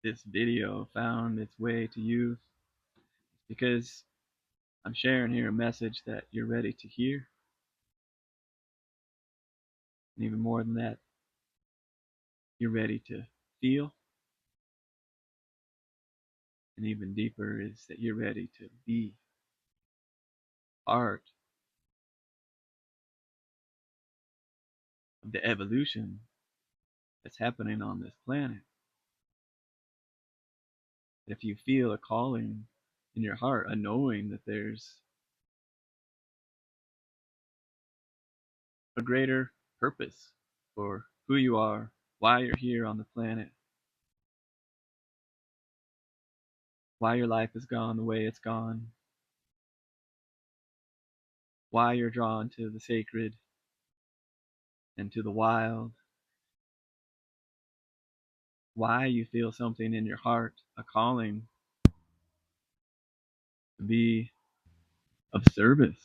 this video found its way to you, because I'm sharing here a message that you're ready to hear. And even more than that, you're ready to feel. And even deeper is that you're ready to be part of the evolution that's happening on this planet. If you feel a calling in your heart, a knowing that there's a greater purpose for who you are, why you're here on the planet, why your life has gone the way it's gone, why you're drawn to the sacred and to the wild, why you feel something in your heart, a calling to be of service,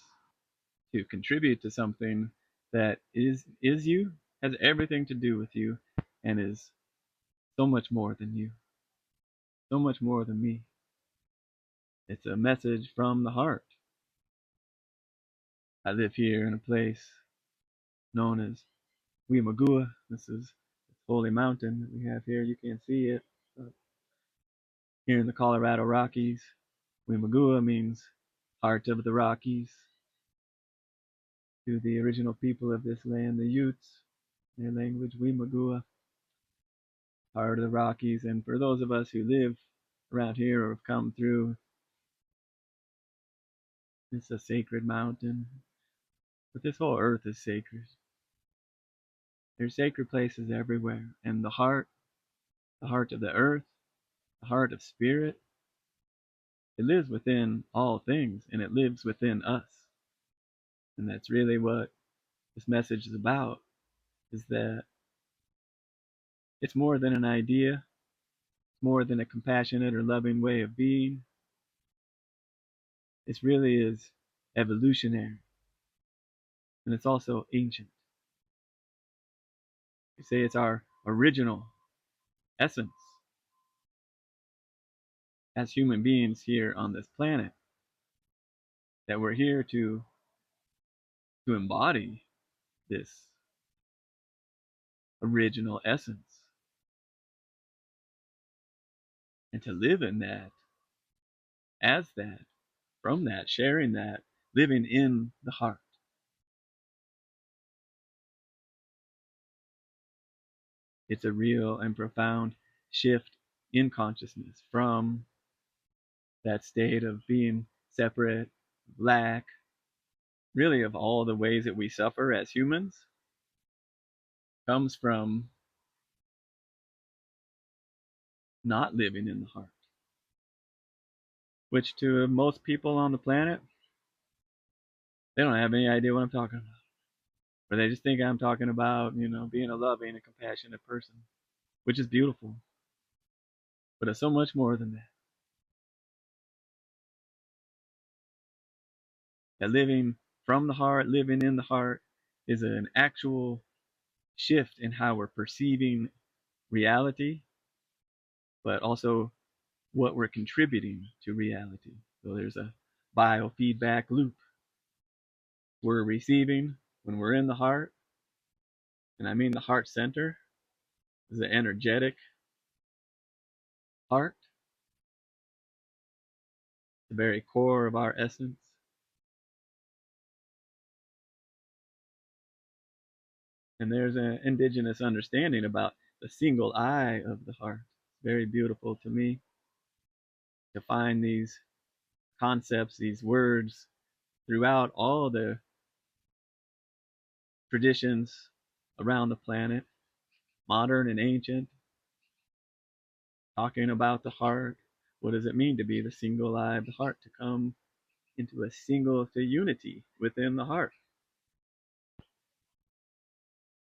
to contribute to something that is you, has everything to do with you, and is so much more than you, so much more than me. It's a message from the heart. I live here in a place known as Wimáguwa. This is this holy mountain that we have here. You can't see it, but here in the Colorado Rockies, Wimáguwa means heart of the Rockies. To the original people of this land, the Utes, their language, Wimáguwa, heart of the Rockies. And for those of us who live around here or have come through, it's a sacred mountain. But this whole earth is sacred. There's sacred places everywhere. And the heart of the earth, the heart of spirit, it lives within all things, and it lives within us. And that's really what this message is about, is that it's more than an idea, it's more than a compassionate or loving way of being. It really is evolutionary, and it's also ancient. You say it's our original essence as human beings here on this planet, that we're here to embody this original essence and to live in that, as that, from that, sharing that, living in the heart. It's a real and profound shift in consciousness from that state of being separate, lack, really of all the ways that we suffer as humans, comes from not living in the heart, which to most people on the planet, they don't have any idea what I'm talking about. Or they just think I'm talking about, being a loving and compassionate person, which is beautiful. But it's so much more than that. That living from the heart, living in the heart, is an actual shift in how we're perceiving reality, but also what we're contributing to reality. So there's a biofeedback loop. We're receiving when we're in the heart, and I mean the heart center is the energetic heart, the very core of our essence. And there's an indigenous understanding about the single eye of the heart. Very beautiful to me to find these concepts, these words throughout all the traditions around the planet, modern and ancient, talking about the heart. What does it mean to be the single eye of the heart, to come into a single, to unity within the heart?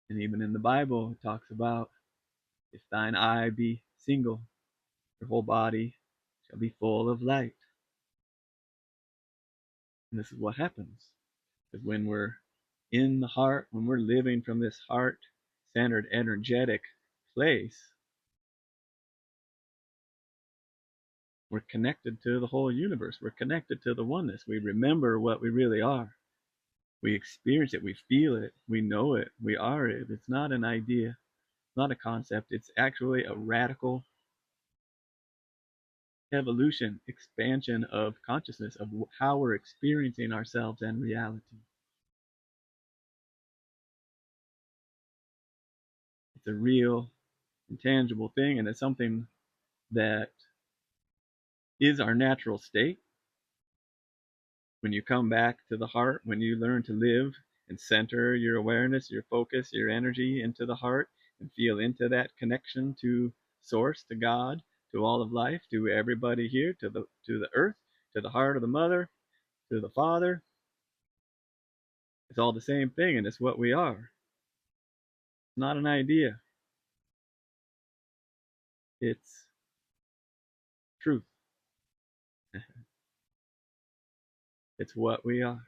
And even in the Bible, it talks about, if thine eye be single, your whole body shall be full of light. And this is what happens. Because when we're in the heart, when we're living from this heart-centered, energetic place, We're connected to the whole universe. We're connected to the oneness. We remember what we really are. We experience it. We feel it. We know it. We are it. It's not an idea. It's not a concept. It's actually a radical evolution, expansion of consciousness, of how we're experiencing ourselves and reality. It's a real, intangible thing, and it's something that is our natural state. When you come back to the heart, when you learn to live and center your awareness, your focus, your energy into the heart, and feel into that connection to source, to God, to all of life, to everybody here, to the earth, to the heart of the mother, to the father, it's all the same thing, and it's what we are. It's not an idea. It's truth. It's what we are.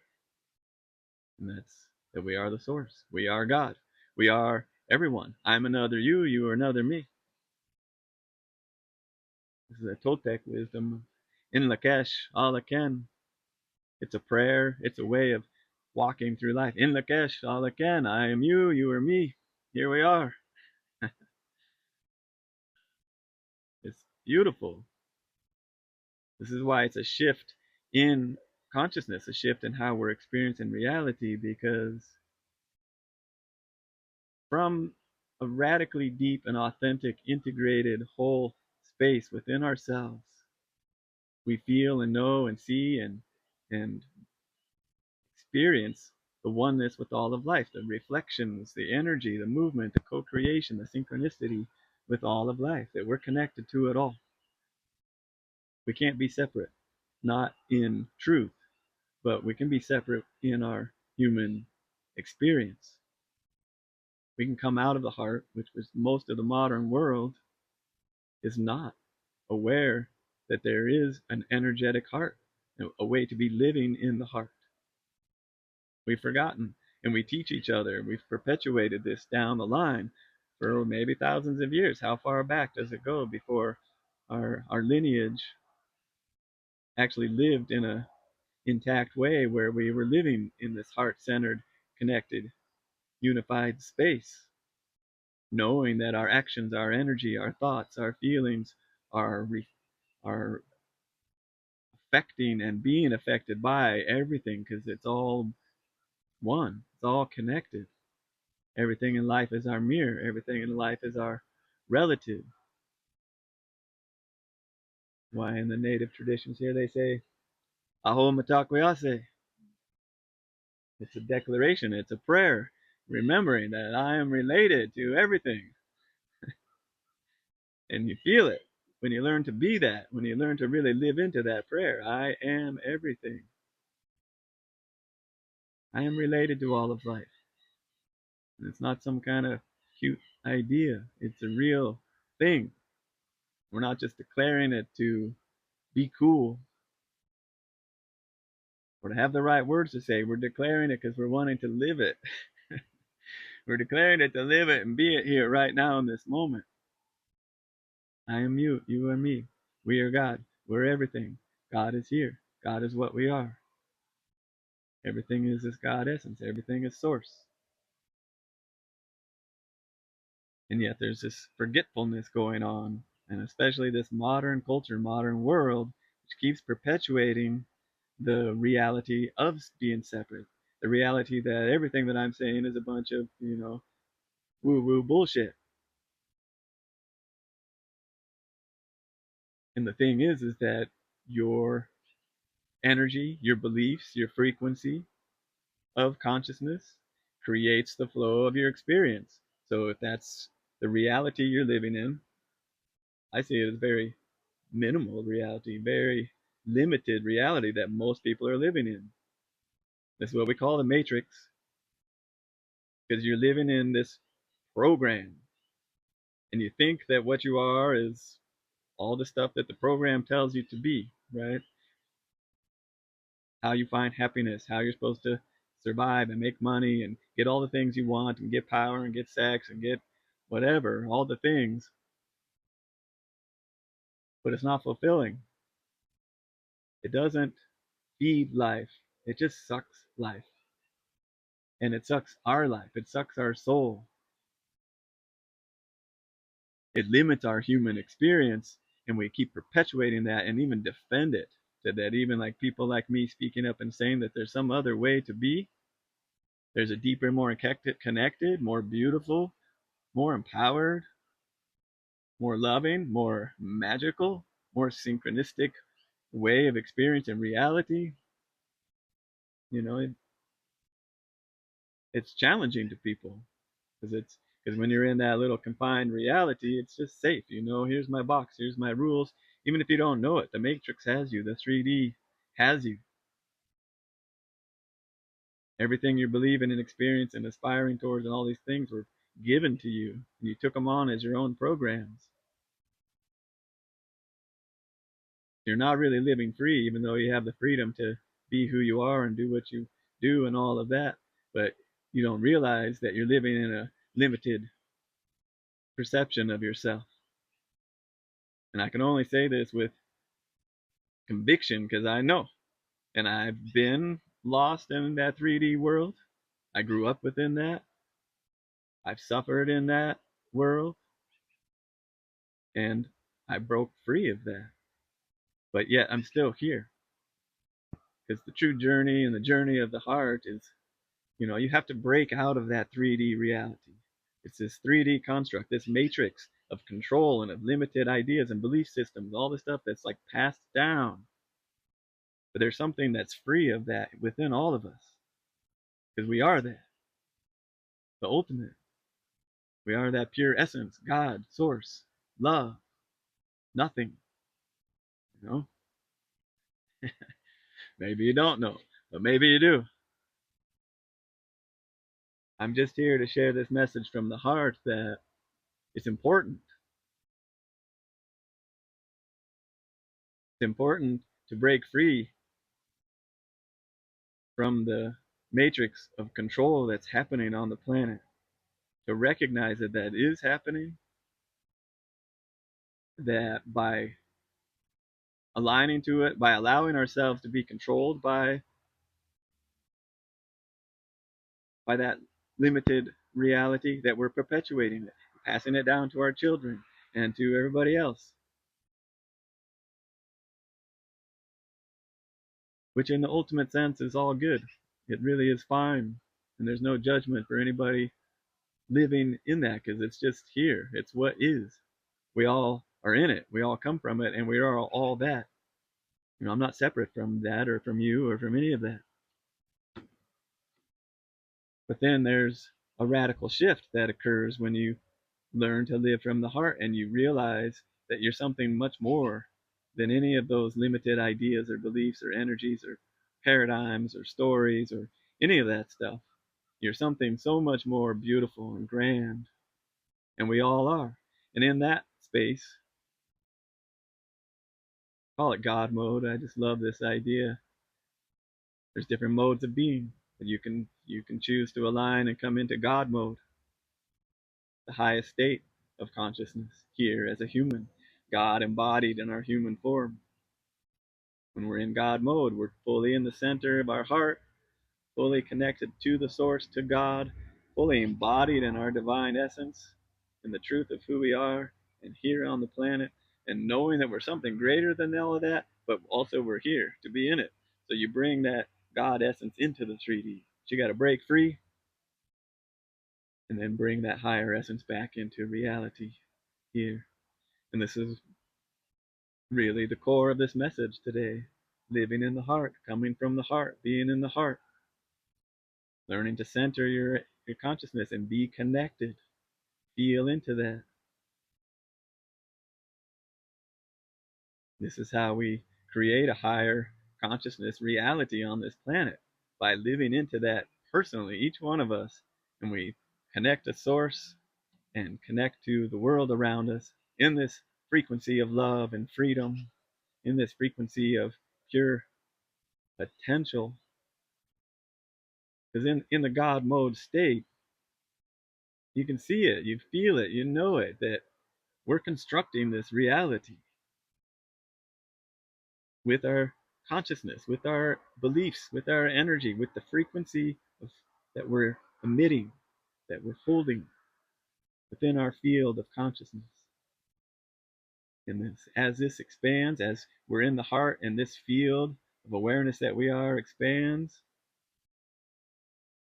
And that's that we are the source. We are God. We are everyone. I'm another you, you are another me. This is a Toltec wisdom. In Lakesh, Alaken. It's a prayer. It's a way of walking through life. In Lakesh, Alaken. I am you, you are me. Here we are. It's beautiful. This is why it's a shift in consciousness, a shift in how we're experiencing reality, because from a radically deep and authentic, integrated whole space within ourselves, we feel and know and see and experience the oneness with all of life, the reflections, the energy, the movement, the co-creation, the synchronicity with all of life, that we're connected to it all. We can't be separate, not in truth, but we can be separate in our human experience. We can come out of the heart, which was most of the modern world is not aware that there is an energetic heart, a way to be living in the heart. We've forgotten, and we teach each other. We've perpetuated this down the line for maybe thousands of years. How far back does it go before our lineage actually lived in a intact way where we were living in this heart-centered, connected, unified space, knowing that our actions, our energy, our thoughts, our feelings are affecting and being affected by everything, because it's all one, it's all connected. Everything in life is our mirror, everything in life is our relative. Why in the native traditions here they say aho matakwayase. It's a declaration, it's a prayer, remembering that I am related to everything. And you feel it when you learn to be that, when you learn to really live into that prayer. I am everything. I am related to all of life. And it's not some kind of cute idea. It's a real thing. We're not just declaring it to be cool or to have the right words to say. We're declaring it because we're wanting to live it. We're declaring it to live it and be it here right now in this moment. I am you, you are me. We are God. We're everything. God is here. God is what we are. Everything is this God essence. Everything is source. And yet there's this forgetfulness going on, and especially this modern culture, modern world, which keeps perpetuating the reality of being separate, the reality that everything that I'm saying is a bunch of, woo-woo bullshit. And the thing is that your energy, your beliefs, your frequency of consciousness creates the flow of your experience. So if that's the reality you're living in, I see it as very minimal reality, very limited reality that most people are living in. This is what we call the matrix, because you're living in this program and you think that what you are is all the stuff that the program tells you to be, right? How you find happiness, how you're supposed to survive and make money and get all the things you want and get power and get sex and get whatever, all the things. But it's not fulfilling. It doesn't feed life. It just sucks life. And it sucks our life. It sucks our soul. It limits our human experience, and we keep perpetuating that and even defend it. So that even like people like me speaking up and saying that there's some other way to be, there's a deeper, more connected, more beautiful, more empowered, more loving, more magical, more synchronistic way of experiencing reality. You know, it's challenging to people because when you're in that little confined reality, it's just safe. You know, here's my box, here's my rules. Even if you don't know it, the matrix has you, the 3D has you. Everything you're believing and experiencing and aspiring towards and all these things were given to you, and you took them on as your own programs. You're not really living free, even though you have the freedom to be who you are and do what you do and all of that. But you don't realize that you're living in a limited perception of yourself. And I can only say this with conviction because I know. And I've been lost in that 3D world. I grew up within that. I've suffered in that world. And I broke free of that. But yet I'm still here. Because the true journey and the journey of the heart is, you have to break out of that 3D reality. It's this 3D construct, this matrix of control and of limited ideas and belief systems, all the stuff that's like passed down. But there's something that's free of that within all of us. Because we are that, the ultimate. We are that pure essence, God, source, love, nothing. You know? Maybe you don't know, but maybe you do. I'm just here to share this message from the heart that it's important. It's important to break free from the matrix of control that's happening on the planet. To recognize that that is happening, that by aligning to it, by allowing ourselves to be controlled by that limited reality, that we're perpetuating it, passing it down to our children and to everybody else. Which in the ultimate sense is all good. It really is fine. And there's no judgment for anybody living in that because it's just here. It's what is. We all are in it. We all come from it, and we are all that. I'm not separate from that or from you or from any of that. But then there's a radical shift that occurs when you learn to live from the heart and you realize that you're something much more than any of those limited ideas or beliefs or energies or paradigms or stories or any of that stuff. You're something so much more beautiful and grand, and we all are. And in that space, call it God mode. I just love this idea. There's different modes of being, but you can choose to align and come into God mode, the highest state of consciousness here as a human, God embodied in our human form. When we're in God mode, we're fully in the center of our heart, fully connected to the source, to God, fully embodied in our divine essence, in the truth of who we are and here on the planet, and knowing that we're something greater than all of that, but also we're here to be in it. So you bring that God essence into the 3D. But you got to break free and then bring that higher essence back into reality here. And this is really the core of this message today. Living in the heart, coming from the heart, being in the heart. Learning to center your consciousness and be connected. Feel into that. This is how we create a higher consciousness reality on this planet, by living into that personally, each one of us. And we connect to source and connect to the world around us in this frequency of love and freedom, in this frequency of pure potential. Because in the God mode state, you can see it, you feel it, you know it, that we're constructing this reality with our consciousness, with our beliefs, with our energy, with the frequency of, that we're emitting, that we're holding within our field of consciousness. And this, as this expands, as we're in the heart and this field of awareness that we are expands,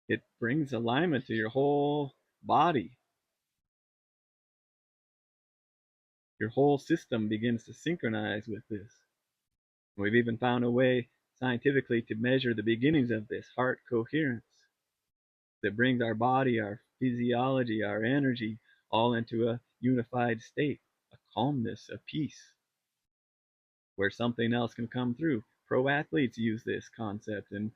it brings alignment to your whole body. Your whole system begins to synchronize with this. We've even found a way scientifically to measure the beginnings of this heart coherence that brings our body, our physiology, our energy all into a unified state, a calmness, a peace, where something else can come through. Pro athletes use this concept, and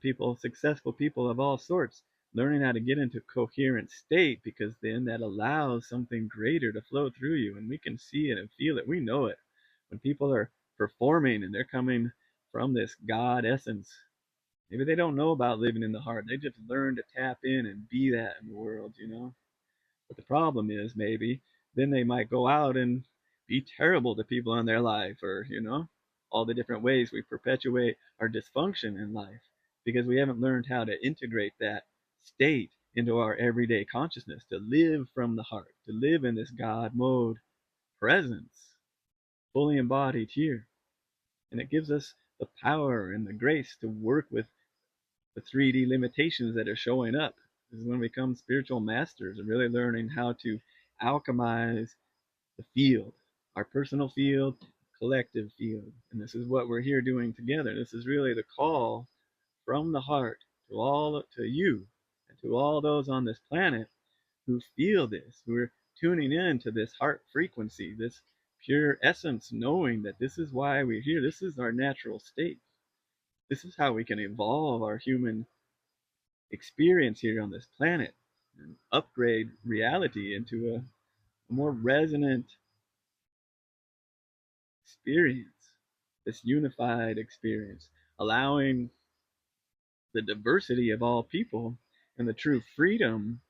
people, successful people of all sorts, learning how to get into coherent state, because then that allows something greater to flow through you, and we can see it and feel it. We know it when people are performing and they're coming from this God essence. Maybe they don't know about living in the heart. They just learn to tap in and be that in the world. But the problem is, maybe then they might go out and be terrible to people in their life, or all the different ways we perpetuate our dysfunction in life, because we haven't learned how to integrate that state into our everyday consciousness, to live from the heart, to live in this God mode presence, fully embodied here. And it gives us the power and the grace to work with the 3D limitations that are showing up. This is when we become spiritual masters and really learning how to alchemize the field, our personal field, collective field. And this is what we're here doing together. This is really the call from the heart to you and to all those on this planet who feel this, who are tuning in to this heart frequency, this pure essence, knowing that this is why we're here. This is our natural state. This is how we can evolve our human experience here on this planet and upgrade reality into a more resonant experience, this unified experience, allowing the diversity of all people and the true freedom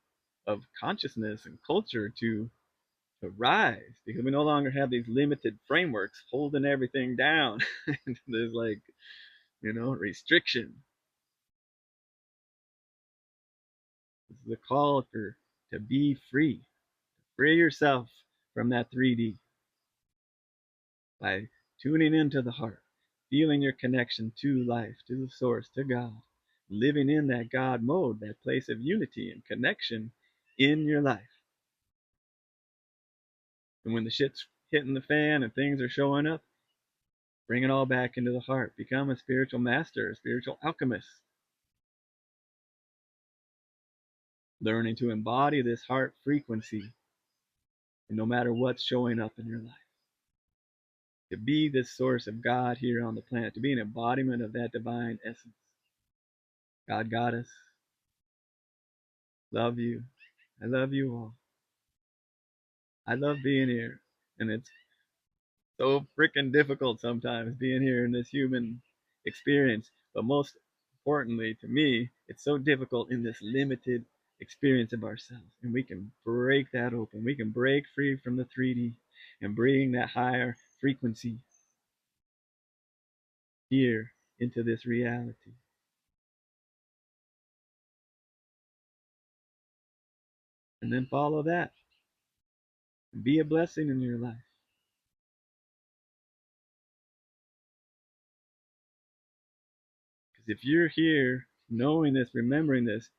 of consciousness and culture to rise, because we no longer have these limited frameworks holding everything down. There's restriction. This is a call to be free. Free yourself from that 3D by tuning into the heart, feeling your connection to life, to the source, to God, living in that God mode, that place of unity and connection in your life. And when the shit's hitting the fan and things are showing up, bring it all back into the heart. Become a spiritual master, a spiritual alchemist, learning to embody this heart frequency, and no matter what's showing up in your life, to be this source of God here on the planet, to be an embodiment of that divine essence. God, Goddess, love you. I love you all. I love being here. And it's so freaking difficult sometimes being here in this human experience. But most importantly to me, it's so difficult in this limited experience of ourselves. And we can break that open. We can break free from the 3D and bring that higher frequency here into this reality. And then follow that. And be a blessing in your life. Because if you're here knowing this, remembering this,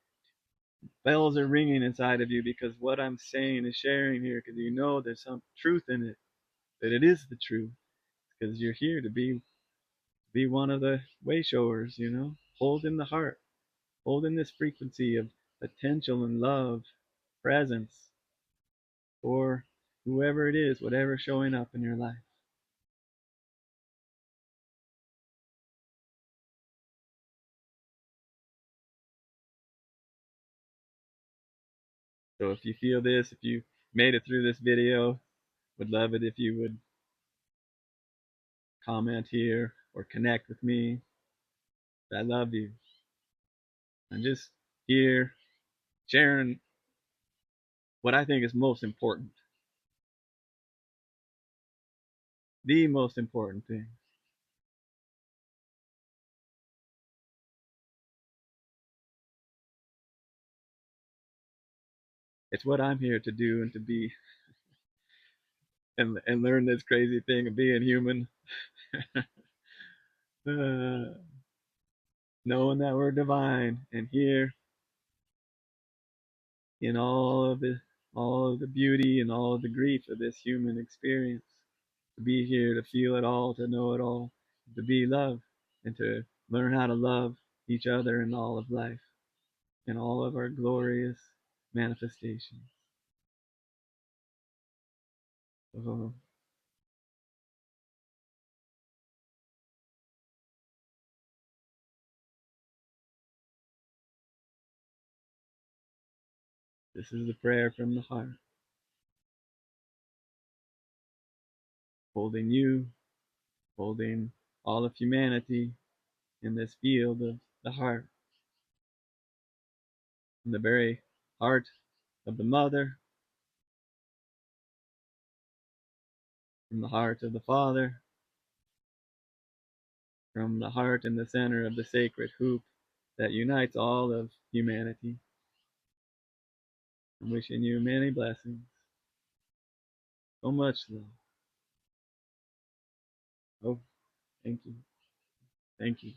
bells are ringing inside of you, because what I'm saying is sharing here, because you know there's some truth in it, that it is the truth, because you're here to be one of the way showers, holding the heart, holding this frequency of potential and love, presence for whoever it is, whatever's showing up in your life. So if you feel this, if you made it through this video, would love it if you would comment here or connect with me. I love you. I'm just here sharing what I think is most important. The most important thing. It's what I'm here to do and to be, and learn this crazy thing of being human. uh, Knowing that we're divine and here in all of the beauty and all of the grief of this human experience. To be here, to feel it all, to know it all, to be love, and to learn how to love each other in all of life, in all of our glorious manifestations. So this is the prayer from the heart, holding you, holding all of humanity in this field of the heart, in the very heart of the mother, from the heart of the father, from the heart in the center of the sacred hoop that unites all of humanity. I'm wishing you many blessings, so much love. Oh, thank you. Thank you.